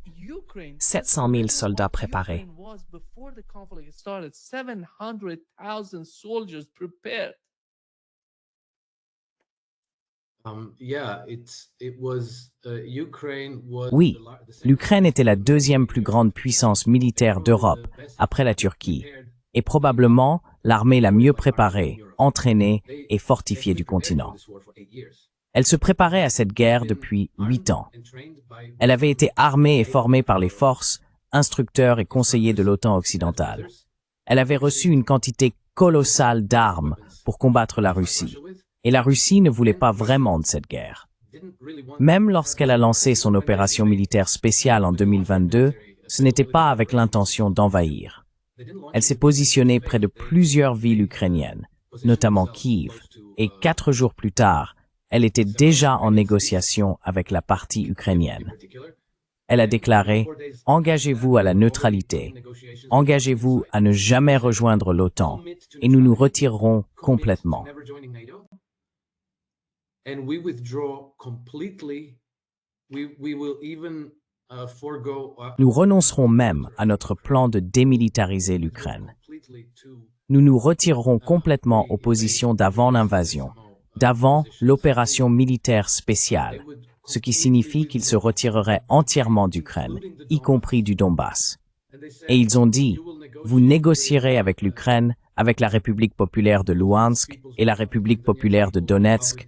700 000 soldats préparés. Oui, l'Ukraine était la 2e plus grande puissance militaire d'Europe, après la Turquie, et probablement l'armée la mieux préparée, entraînée et fortifiée du continent. Elle se préparait à cette guerre depuis 8 ans. Elle avait été armée et formée par les forces, instructeurs et conseillers de l'OTAN occidentale. Elle avait reçu une quantité colossale d'armes pour combattre la Russie. Et la Russie ne voulait pas vraiment de cette guerre. Même lorsqu'elle a lancé son opération militaire spéciale en 2022, ce n'était pas avec l'intention d'envahir. Elle s'est positionnée près de plusieurs villes ukrainiennes, notamment Kiev, et 4 jours plus tard, elle était déjà en négociation avec la partie ukrainienne. Elle a déclaré « Engagez-vous à la neutralité, engagez-vous à ne jamais rejoindre l'OTAN, et nous nous retirerons complètement. » Nous renoncerons même à notre plan de démilitariser l'Ukraine. Nous nous retirerons complètement aux positions d'avant l'invasion, d'avant l'opération militaire spéciale, ce qui signifie qu'ils se retireraient entièrement d'Ukraine, y compris du Donbass. Et ils ont dit, vous négocierez avec l'Ukraine, avec la République populaire de Louhansk et la République populaire de Donetsk,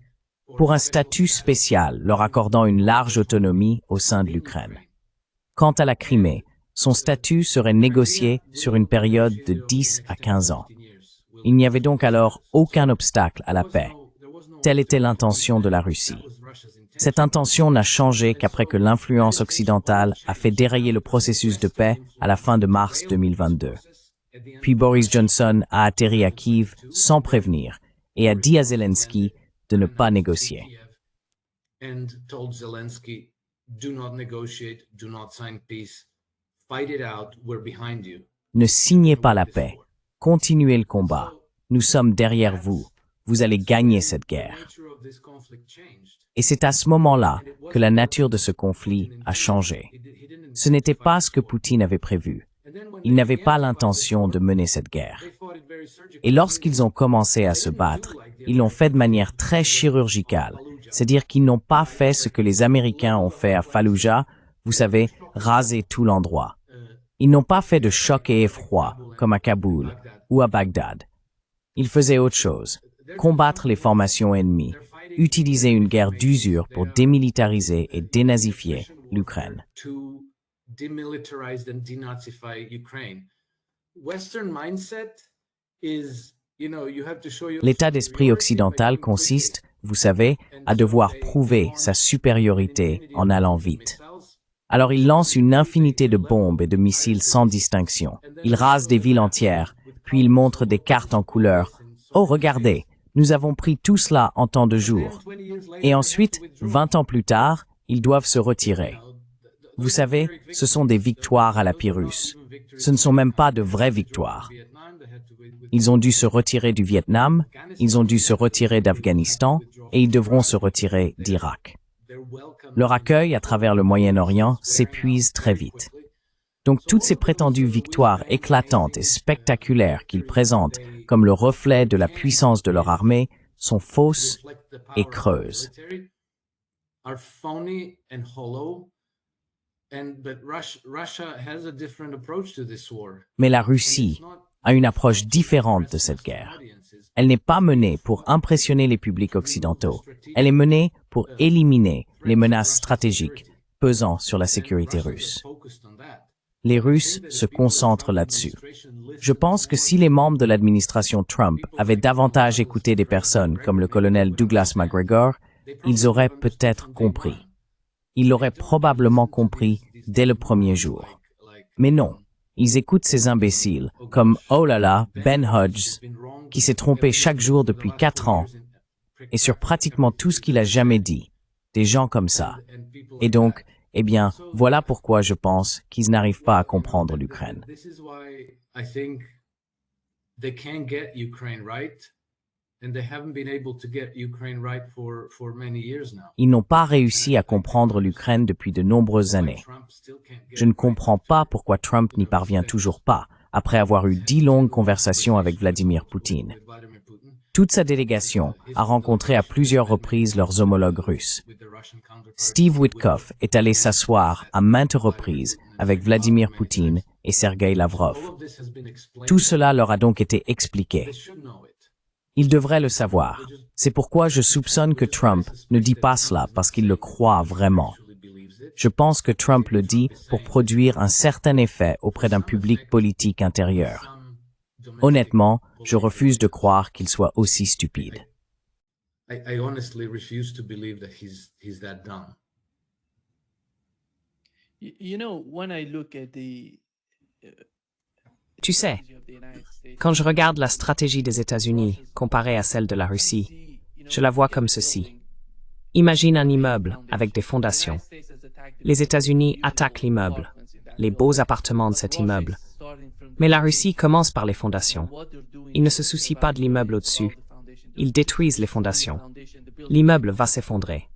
pour un statut spécial leur accordant une large autonomie au sein de l'Ukraine. Quant à la Crimée, son statut serait négocié sur une période de 10 à 15 ans. Il n'y avait donc alors aucun obstacle à la paix. Telle était l'intention de la Russie. Cette intention n'a changé qu'après que l'influence occidentale a fait dérailler le processus de paix à la fin de mars 2022. Puis Boris Johnson a atterri à Kiev sans prévenir et a dit à Zelensky de ne pas négocier. Ne signez pas la paix. Continuez le combat. Nous sommes derrière vous. Vous allez gagner cette guerre. Et c'est à ce moment-là que la nature de ce conflit a changé. Ce n'était pas ce que Poutine avait prévu. Il n'avait pas l'intention de mener cette guerre. Et lorsqu'ils ont commencé à se battre, ils l'ont fait de manière très chirurgicale, c'est-à-dire qu'ils n'ont pas fait ce que les Américains ont fait à Fallujah, vous savez, raser tout l'endroit. Ils n'ont pas fait de choc et effroi, comme à Kaboul, ou à Bagdad. Ils faisaient autre chose, combattre les formations ennemies, utiliser une guerre d'usure pour démilitariser et dénazifier l'Ukraine. L'état d'esprit occidental consiste, vous savez, à devoir prouver sa supériorité en allant vite. Alors il lance une infinité de bombes et de missiles sans distinction. Il rase des villes entières, puis il montre des cartes en couleur. « Oh, regardez, nous avons pris tout cela en tant de jours. » Et ensuite, 20 ans plus tard, ils doivent se retirer. Vous savez, ce sont des victoires à la Pyrrhus. Ce ne sont même pas de vraies victoires. Ils ont dû se retirer du Vietnam, ils ont dû se retirer d'Afghanistan et ils devront se retirer d'Irak. Leur accueil à travers le Moyen-Orient s'épuise très vite. Donc toutes ces prétendues victoires éclatantes et spectaculaires qu'ils présentent comme le reflet de la puissance de leur armée sont fausses et creuses. Mais la Russie a une approche différente de cette guerre. Elle n'est pas menée pour impressionner les publics occidentaux. Elle est menée pour éliminer les menaces stratégiques pesant sur la sécurité russe. Les Russes se concentrent là-dessus. Je pense que si les membres de l'administration Trump avaient davantage écouté des personnes comme le colonel Douglas McGregor, ils auraient peut-être compris. Ils l'auraient probablement compris dès le premier jour. Mais non, ils écoutent ces imbéciles comme, oh là là, Ben Hodges, qui s'est trompé chaque jour depuis 4 ans, et sur pratiquement tout ce qu'il a jamais dit. Des gens comme ça. Et donc, eh bien, voilà pourquoi je pense qu'ils n'arrivent pas à comprendre l'Ukraine. Ils n'ont pas réussi à comprendre l'Ukraine depuis de nombreuses années. Je ne comprends pas pourquoi Trump n'y parvient toujours pas, après avoir eu 10 longues conversations avec Vladimir Poutine. Toute sa délégation a rencontré à plusieurs reprises leurs homologues russes. Steve Witkoff est allé s'asseoir à maintes reprises avec Vladimir Poutine et Sergei Lavrov. Tout cela leur a donc été expliqué. Ils devraient le savoir. C'est pourquoi je soupçonne que Trump ne dit pas cela parce qu'il le croit vraiment. Je pense que Trump le dit pour produire un certain effet auprès d'un public politique intérieur. Honnêtement, je refuse de croire qu'il soit aussi stupide. Tu sais, quand je regarde la stratégie des États-Unis comparée à celle de la Russie, je la vois comme ceci. Imagine un immeuble avec des fondations. Les États-Unis attaquent l'immeuble, les beaux appartements de cet immeuble. Mais la Russie commence par les fondations. Ils ne se soucient pas de l'immeuble au-dessus. Ils détruisent les fondations. L'immeuble va s'effondrer.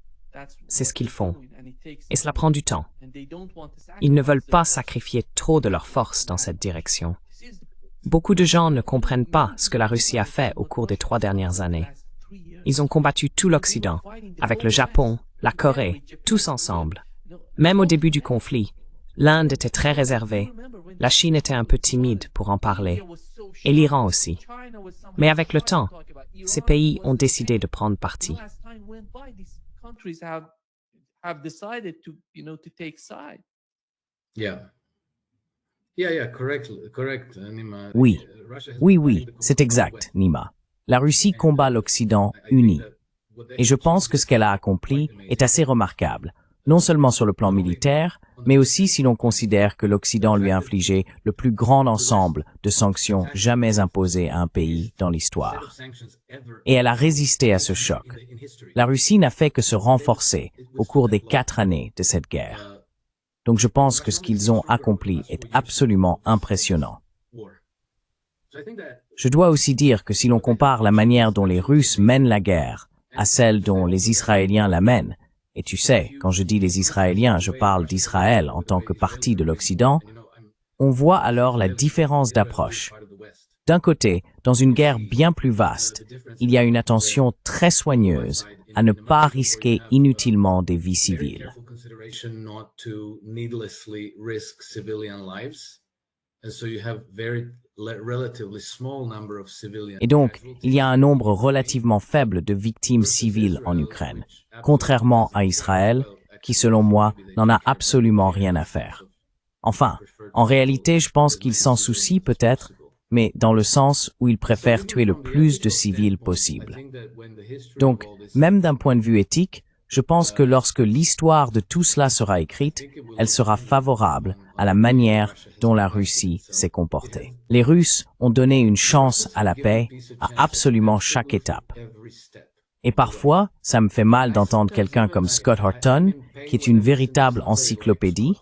C'est ce qu'ils font. Et cela prend du temps. Ils ne veulent pas sacrifier trop de leur force dans cette direction. Beaucoup de gens ne comprennent pas ce que la Russie a fait au cours des 3 dernières années. Ils ont combattu tout l'Occident, avec le Japon, la Corée, tous ensemble. Même au début du conflit, l'Inde était très réservée, la Chine était un peu timide pour en parler, et l'Iran aussi. Mais avec le temps, ces pays ont décidé de prendre parti. Oui, c'est exact, Nima. La Russie combat l'Occident uni. Et je pense que ce qu'elle a accompli est assez remarquable, non seulement sur le plan militaire, mais aussi si l'on considère que l'Occident lui a infligé le plus grand ensemble de sanctions jamais imposées à un pays dans l'histoire. Et elle a résisté à ce choc. La Russie n'a fait que se renforcer au cours des 4 années de cette guerre. Donc je pense que ce qu'ils ont accompli est absolument impressionnant. Je dois aussi dire que si l'on compare la manière dont les Russes mènent la guerre à celle dont les Israéliens la mènent, et tu sais, quand je dis les Israéliens, je parle d'Israël en tant que partie de l'Occident, on voit alors la différence d'approche. D'un côté, dans une guerre bien plus vaste, il y a une attention très soigneuse à ne pas risquer inutilement des vies civiles. Et donc, il y a un nombre relativement faible de victimes civiles en Ukraine, contrairement à Israël, qui, selon moi, n'en a absolument rien à faire. Enfin, en réalité, je pense qu'il s'en soucie peut-être, mais dans le sens où il préfère tuer le plus de civils possible. Donc, même d'un point de vue éthique, je pense que lorsque l'histoire de tout cela sera écrite, elle sera favorable à la manière dont la Russie s'est comportée. Les Russes ont donné une chance à la paix à absolument chaque étape. Et parfois, ça me fait mal d'entendre quelqu'un comme Scott Horton, qui est une véritable encyclopédie.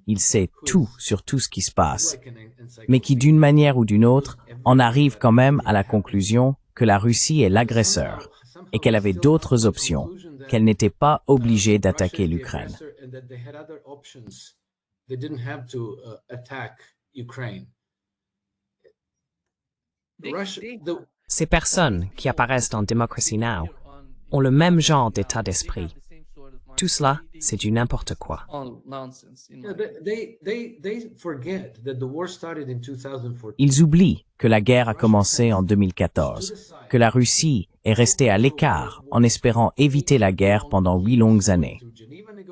Il sait tout sur tout ce qui se passe, mais qui d'une manière ou d'une autre en arrive quand même à la conclusion que la Russie est l'agresseur et qu'elle avait d'autres options, qu'elle n'était pas obligée d'attaquer l'Ukraine. Ces personnes qui apparaissent dans Democracy Now! Ont le même genre d'état d'esprit. Tout cela, c'est du n'importe quoi. Ils oublient que la guerre a commencé en 2014, que la Russie est restée à l'écart en espérant éviter la guerre pendant 8 longues années,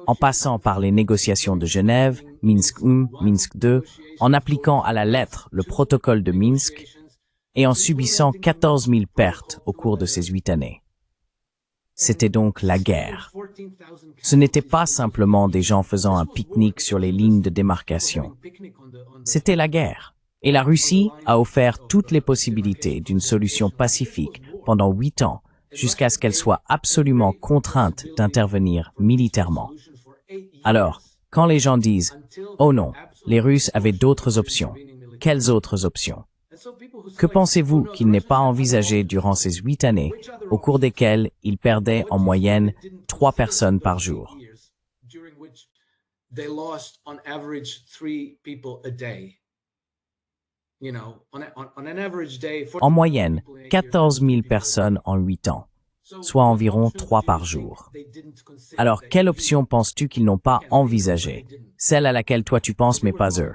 en passant par les négociations de Genève, Minsk I, Minsk II, en appliquant à la lettre le protocole de Minsk et en subissant 14 000 pertes au cours de ces 8 années. C'était donc la guerre. Ce n'était pas simplement des gens faisant un pique-nique sur les lignes de démarcation. C'était la guerre. Et la Russie a offert toutes les possibilités d'une solution pacifique pendant 8 ans, jusqu'à ce qu'elle soit absolument contrainte d'intervenir militairement. Alors, quand les gens disent « Oh non, les Russes avaient d'autres options », quelles autres options? Que pensez-vous qu'il n'ait pas envisagé durant ces 8 années, au cours desquelles il perdait en moyenne 3 personnes par jour? En moyenne, 14 000 personnes en 8 ans, soit environ 3 par jour. Alors, quelle option penses-tu qu'ils n'ont pas envisagée? Celle à laquelle toi tu penses, mais pas eux.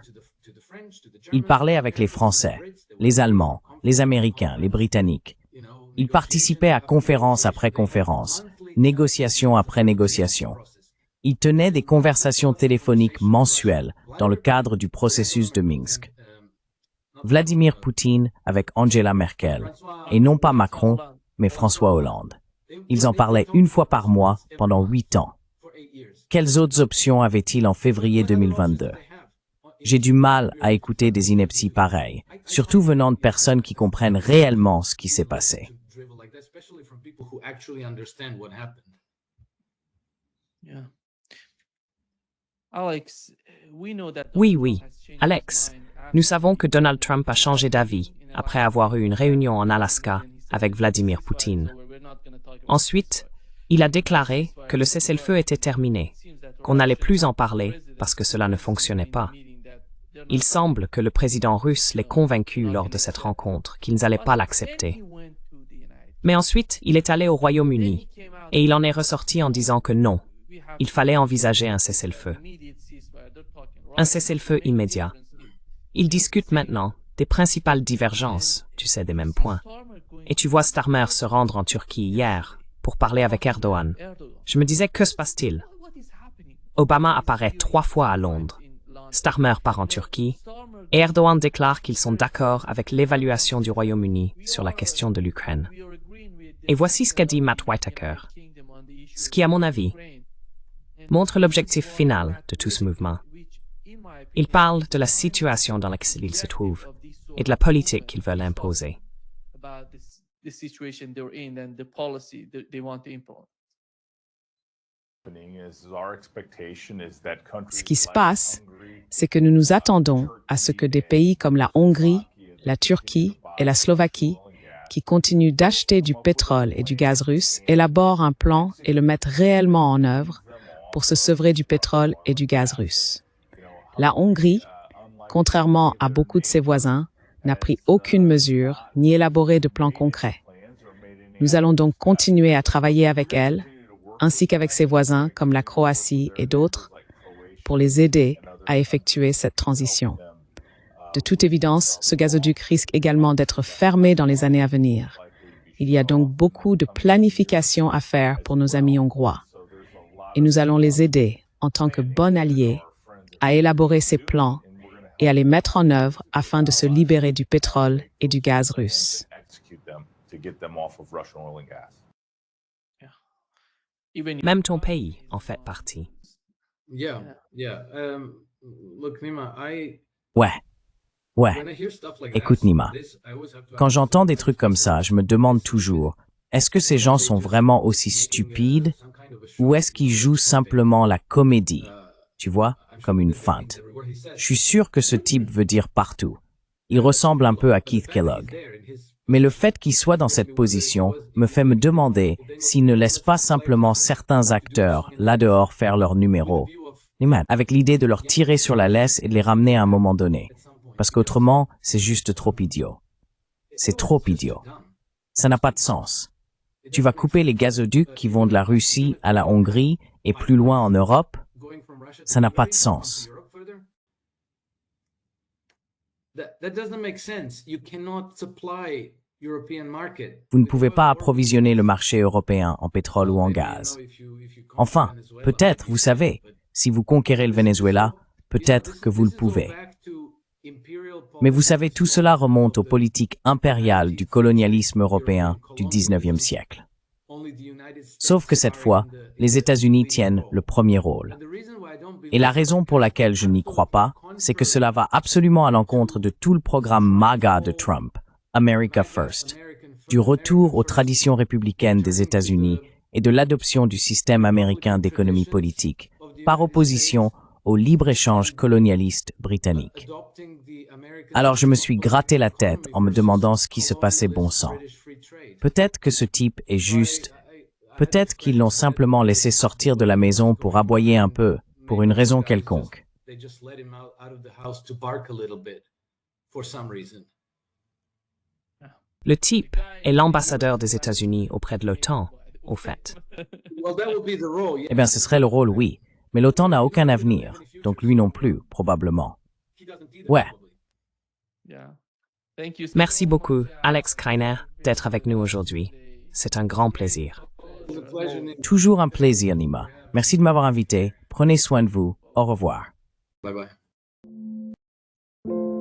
Ils parlaient avec les Français, les Allemands, les Américains, les Britanniques. Ils participaient à conférence après conférence, négociation après négociation. Ils tenaient des conversations téléphoniques mensuelles dans le cadre du processus de Minsk. Vladimir Poutine avec Angela Merkel, et non pas Macron, mais François Hollande. Ils en parlaient une fois par mois pendant 8 ans. Quelles autres options avaient-ils en février 2022? J'ai du mal à écouter des inepties pareilles, surtout venant de personnes qui comprennent réellement ce qui s'est passé. Oui, Alex, nous savons que Donald Trump a changé d'avis après avoir eu une réunion en Alaska avec Vladimir Poutine. Ensuite, il a déclaré que le cessez-le-feu était terminé, qu'on n'allait plus en parler parce que cela ne fonctionnait pas. Il semble que le président russe l'ait convaincu lors de cette rencontre qu'ils n'allaient pas l'accepter. Mais ensuite, il est allé au Royaume-Uni et il en est ressorti en disant que non, il fallait envisager un cessez-le-feu. Un cessez-le-feu immédiat. Ils discutent maintenant des principales divergences, tu sais, des mêmes points. Et tu vois Starmer se rendre en Turquie hier pour parler avec Erdogan. Je me disais, que se passe-t-il? Obama apparaît 3 fois à Londres. Starmer part en Turquie, et Erdogan déclare qu'ils sont d'accord avec l'évaluation du Royaume-Uni sur la question de l'Ukraine. Et voici ce qu'a dit Matt Whitaker, ce qui, à mon avis, montre l'objectif final de tout ce mouvement. Il parle de la situation dans laquelle ils se trouvent et de la politique qu'ils veulent imposer. Ce qui se passe, c'est que nous nous attendons à ce que des pays comme la Hongrie, la Turquie et la Slovaquie, qui continuent d'acheter du pétrole et du gaz russe, élaborent un plan et le mettent réellement en œuvre pour se sevrer du pétrole et du gaz russe. La Hongrie, contrairement à beaucoup de ses voisins, n'a pris aucune mesure ni élaboré de plan concret. Nous allons donc continuer à travailler avec elle, ainsi qu'avec ses voisins comme la Croatie et d'autres, pour les aider à effectuer cette transition. De toute évidence, ce gazoduc risque également d'être fermé dans les années à venir. Il y a donc beaucoup de planification à faire pour nos amis hongrois. Et nous allons les aider, en tant que bons alliés, à élaborer ces plans et à les mettre en œuvre afin de se libérer du pétrole et du gaz russe. Même ton pays en fait partie. Yeah. Look, Nima, Ouais, when I hear stuff like écoute that, Nima, I always have to quand ask j'entends des myself, trucs comme ça, je me demande toujours, est-ce que ces gens sont vraiment aussi stupides ou est-ce qu'ils jouent simplement la comédie, tu vois, comme une feinte? Je suis sûr que ce type veut dire partout. Il ressemble un peu à Keith Kellogg. Mais le fait qu'il soit dans cette position me fait me demander s'il ne laisse pas simplement certains acteurs là dehors faire leur numéro, avec l'idée de leur tirer sur la laisse et de les ramener à un moment donné. Parce qu'autrement, c'est juste trop idiot. C'est trop idiot. Ça n'a pas de sens. Tu vas couper les gazoducs qui vont de la Russie à la Hongrie et plus loin en Europe? Ça n'a pas de sens. That doesn't make sense. You cannot supply European market. Vous ne pouvez pas approvisionner le marché européen en pétrole ou en gaz. Enfin, peut-être, vous savez, si vous conquérez le Venezuela, peut-être que vous le pouvez. Mais vous savez, tout cela remonte aux politiques impériales du colonialisme européen du 19e siècle. Sauf que cette fois, les États-Unis tiennent le premier rôle. Et la raison pour laquelle je n'y crois pas, c'est que cela va absolument à l'encontre de tout le programme MAGA de Trump, America First, du retour aux traditions républicaines des États-Unis et de l'adoption du système américain d'économie politique, par opposition au libre-échange colonialiste britannique. Alors je me suis gratté la tête en me demandant ce qui se passait bon sang. Peut-être que ce type est juste... Peut-être qu'ils l'ont simplement laissé sortir de la maison pour aboyer un peu, pour une raison quelconque. Le type est l'ambassadeur des États-Unis auprès de l'OTAN, au fait. Eh bien, ce serait le rôle, oui. Mais l'OTAN n'a aucun avenir, donc lui non plus, probablement. Ouais. Merci beaucoup, Alex Kreiner, d'être avec nous aujourd'hui. C'est un grand plaisir. Toujours un plaisir, Nima. Merci de m'avoir invité. Prenez soin de vous. Au revoir. Bye bye.